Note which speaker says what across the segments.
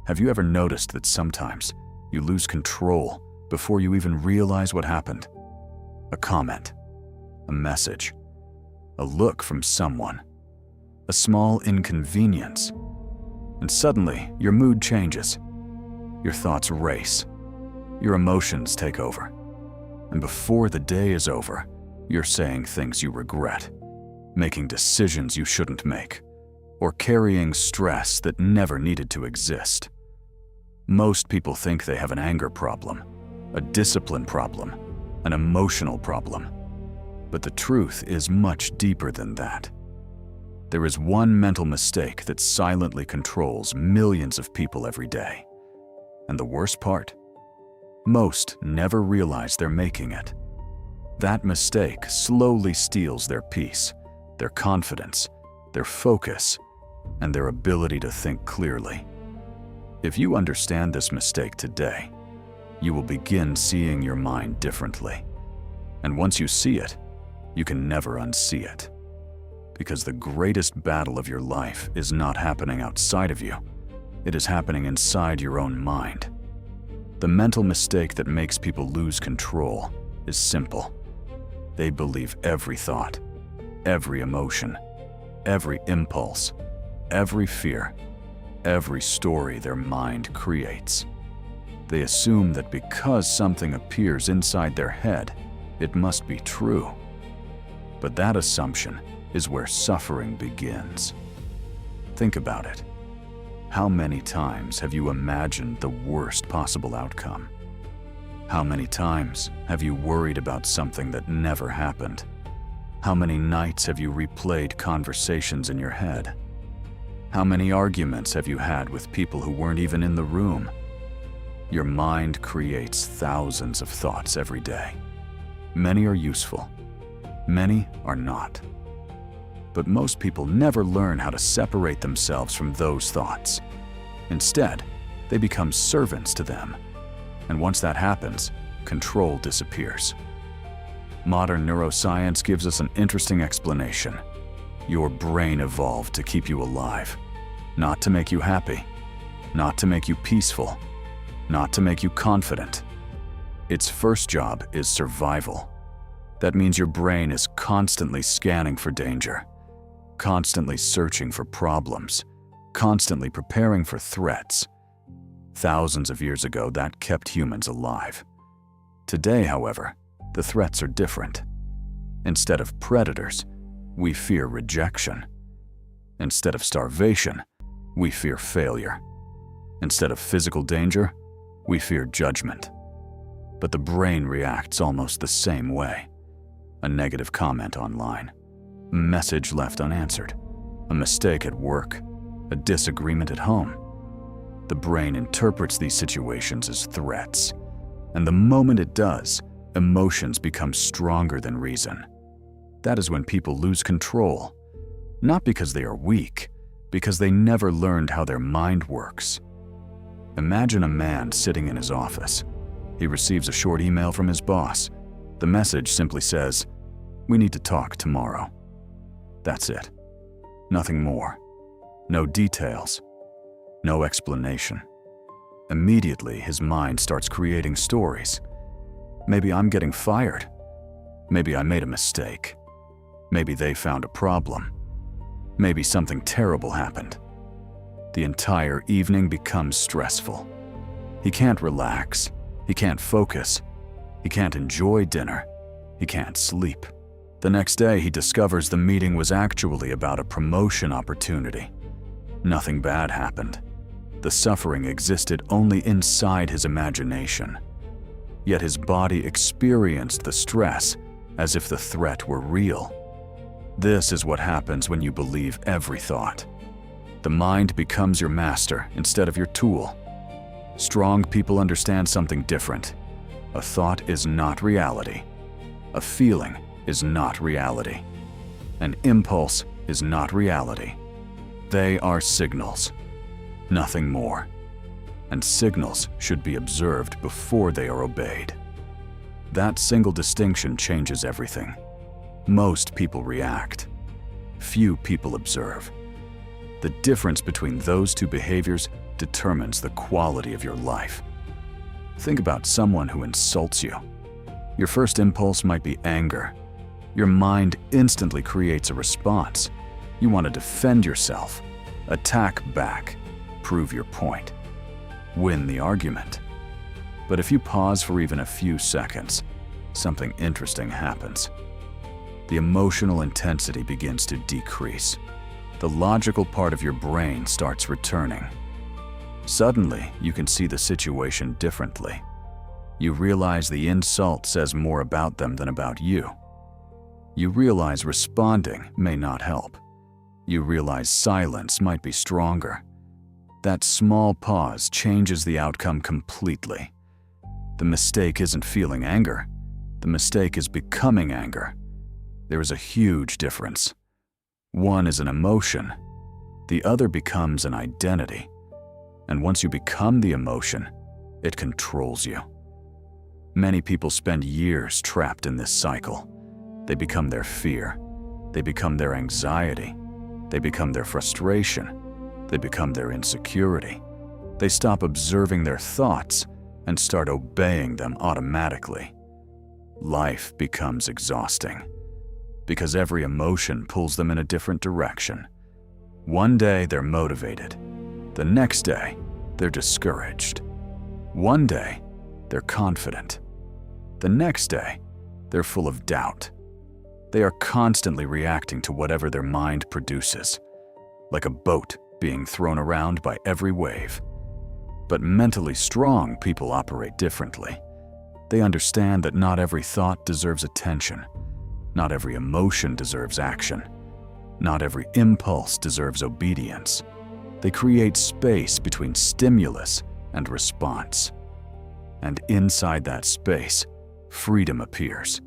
Speaker 1: Have you ever noticed that sometimes you lose control before you even realize what happened? A comment, a message, a look from someone, a small inconvenience, and suddenly your mood changes. Your thoughts race, your emotions take over, and before the day is over, you're saying things you regret, making decisions you shouldn't make, or carrying stress that never needed to exist. Most people think they have an anger problem, a discipline problem, an emotional problem. But the truth is much deeper than that. There is one mental mistake that silently controls millions of people every day. And the worst part? Most never realize they're making it. That mistake slowly steals their peace, their confidence, their focus, and their ability to think clearly. If you understand this mistake today, you will begin seeing your mind differently. And once you see it, you can never unsee it. Because the greatest battle of your life is not happening outside of you. It is happening inside your own mind. The mental mistake that makes people lose control is simple. They believe every thought, every emotion, every impulse, every fear, every story their mind creates. They assume that because something appears inside their head, it must be true. But that assumption is where suffering begins. Think about it. How many times have you imagined the worst possible outcome? How many times have you worried about something that never happened? How many nights have you replayed conversations in your head? How many arguments have you had with people who weren't even in the room? Your mind creates thousands of thoughts every day. Many are useful, many are not. But most people never learn how to separate themselves from those thoughts. Instead, they become servants to them. And once that happens, control disappears. Modern neuroscience gives us an interesting explanation. Your brain evolved to keep you alive, not to make you happy, not to make you peaceful, not to make you confident. Its first job is survival. That means your brain is constantly scanning for danger, constantly searching for problems, constantly preparing for threats. Thousands of years ago, that kept humans alive. Today, however, the threats are different. Instead of predators, we fear rejection. Instead of starvation, we fear failure. Instead of physical danger, we fear judgment. But the brain reacts almost the same way. A negative comment online, a message left unanswered, a mistake at work, a disagreement at home. The brain interprets these situations as threats, and the moment it does, emotions become stronger than reason. That is when people lose control, not because they are weak, because they never learned how their mind works. Imagine a man sitting in his office. He receives a short email from his boss. The message simply says, "We need to talk tomorrow." That's it. Nothing more. No details. No explanation. Immediately, his mind starts creating stories. Maybe I'm getting fired. Maybe I made a mistake. Maybe they found a problem. Maybe something terrible happened. The entire evening becomes stressful. He can't relax. He can't focus. He can't enjoy dinner. He can't sleep. The next day, he discovers the meeting was actually about a promotion opportunity. Nothing bad happened. The suffering existed only inside his imagination. Yet his body experienced the stress as if the threat were real. This is what happens when you believe every thought. The mind becomes your master instead of your tool. Strong people understand something different. A thought is not reality. A feeling is not reality. An impulse is not reality. They are signals, nothing more. And signals should be observed before they are obeyed. That single distinction changes everything. Most people react. Few people observe. The difference between those two behaviors determines the quality of your life. Think about someone who insults you. Your first impulse might be anger. Your mind instantly creates a response. You want to defend yourself, attack back, prove your point, win the argument. But if you pause for even a few seconds, something interesting happens. The emotional intensity begins to decrease. The logical part of your brain starts returning. Suddenly, you can see the situation differently. You realize the insult says more about them than about you. You realize responding may not help. You realize silence might be stronger. That small pause changes the outcome completely. The mistake isn't feeling anger. The mistake is becoming anger. There is a huge difference. One is an emotion. The other becomes an identity. And once you become the emotion, it controls you. Many people spend years trapped in this cycle. They become their fear. They become their anxiety. They become their frustration. They become their insecurity. They stop observing their thoughts and start obeying them automatically. Life becomes exhausting because every emotion pulls them in a different direction. One day they're motivated. The next day, they're discouraged. One day, they're confident. The next day, they're full of doubt. They are constantly reacting to whatever their mind produces, like a boat being thrown around by every wave. But mentally strong people operate differently. They understand that not every thought deserves attention. Not every emotion deserves action. Not every impulse deserves obedience. They create space between stimulus and response. And inside that space, freedom appears.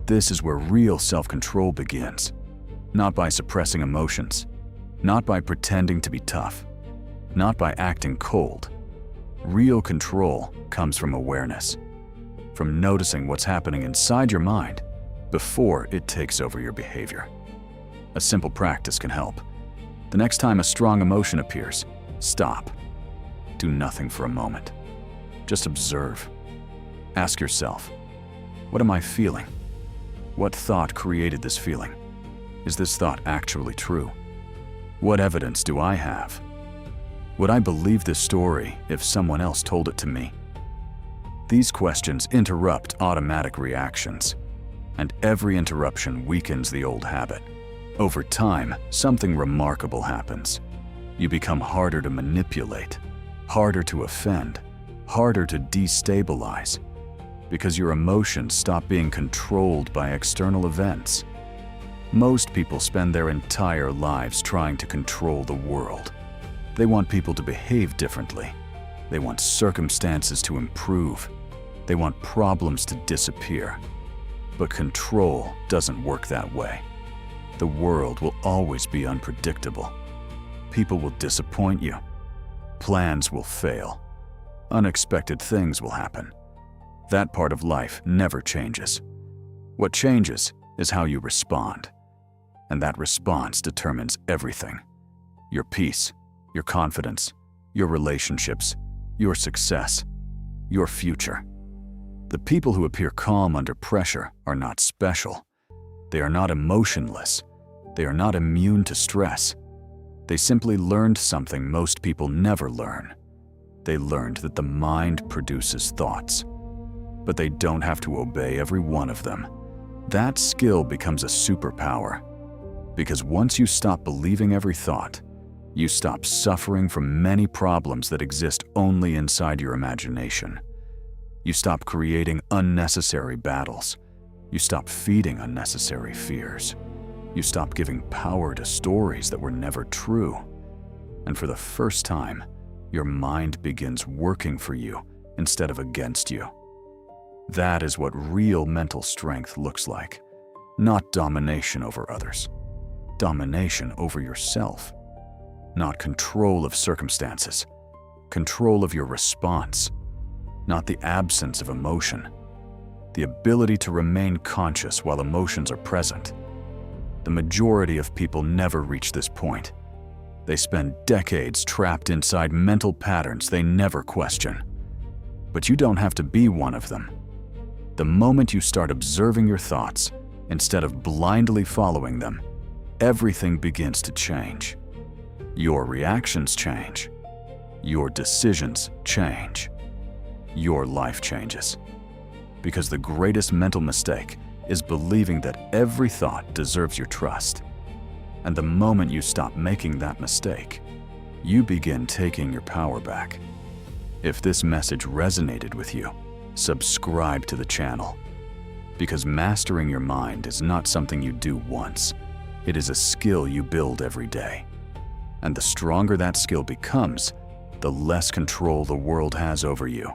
Speaker 1: This is where real self-control begins. Not by suppressing emotions, not by pretending to be tough, not by acting cold. Real control comes from awareness, from noticing what's happening inside your mind before it takes over your behavior. A simple practice can help. The next time a strong emotion appears, stop. Do nothing for a moment. Just observe. Ask yourself, what am I feeling? What thought created this feeling? Is this thought actually true? What evidence do I have? Would I believe this story if someone else told it to me? These questions interrupt automatic reactions, and every interruption weakens the old habit. Over time, something remarkable happens. You become harder to manipulate, harder to offend, harder to destabilize, because your emotions stop being controlled by external events. Most people spend their entire lives trying to control the world. They want people to behave differently. They want circumstances to improve. They want problems to disappear. But control doesn't work that way. The world will always be unpredictable. People will disappoint you. Plans will fail. Unexpected things will happen. That part of life never changes. What changes is how you respond. And that response determines everything. Your peace, your confidence, your relationships, your success, your future. The people who appear calm under pressure are not special. They are not emotionless. They are not immune to stress. They simply learned something most people never learn. They learned that the mind produces thoughts, but they don't have to obey every one of them. That skill becomes a superpower, because once you stop believing every thought, you stop suffering from many problems that exist only inside your imagination. You stop creating unnecessary battles. You stop feeding unnecessary fears. You stop giving power to stories that were never true. And for the first time, your mind begins working for you instead of against you. That is what real mental strength looks like. Not domination over others. Domination over yourself. Not control of circumstances. Control of your response. Not the absence of emotion. The ability to remain conscious while emotions are present. The majority of people never reach this point. They spend decades trapped inside mental patterns they never question. But you don't have to be one of them. The moment you start observing your thoughts instead of blindly following them, everything begins to change. Your reactions change. Your decisions change. Your life changes. Because the greatest mental mistake is believing that every thought deserves your trust. And the moment you stop making that mistake, you begin taking your power back. If this message resonated with you, subscribe to the channel. Because mastering your mind is not something you do once. It is a skill you build every day. And the stronger that skill becomes, the less control the world has over you.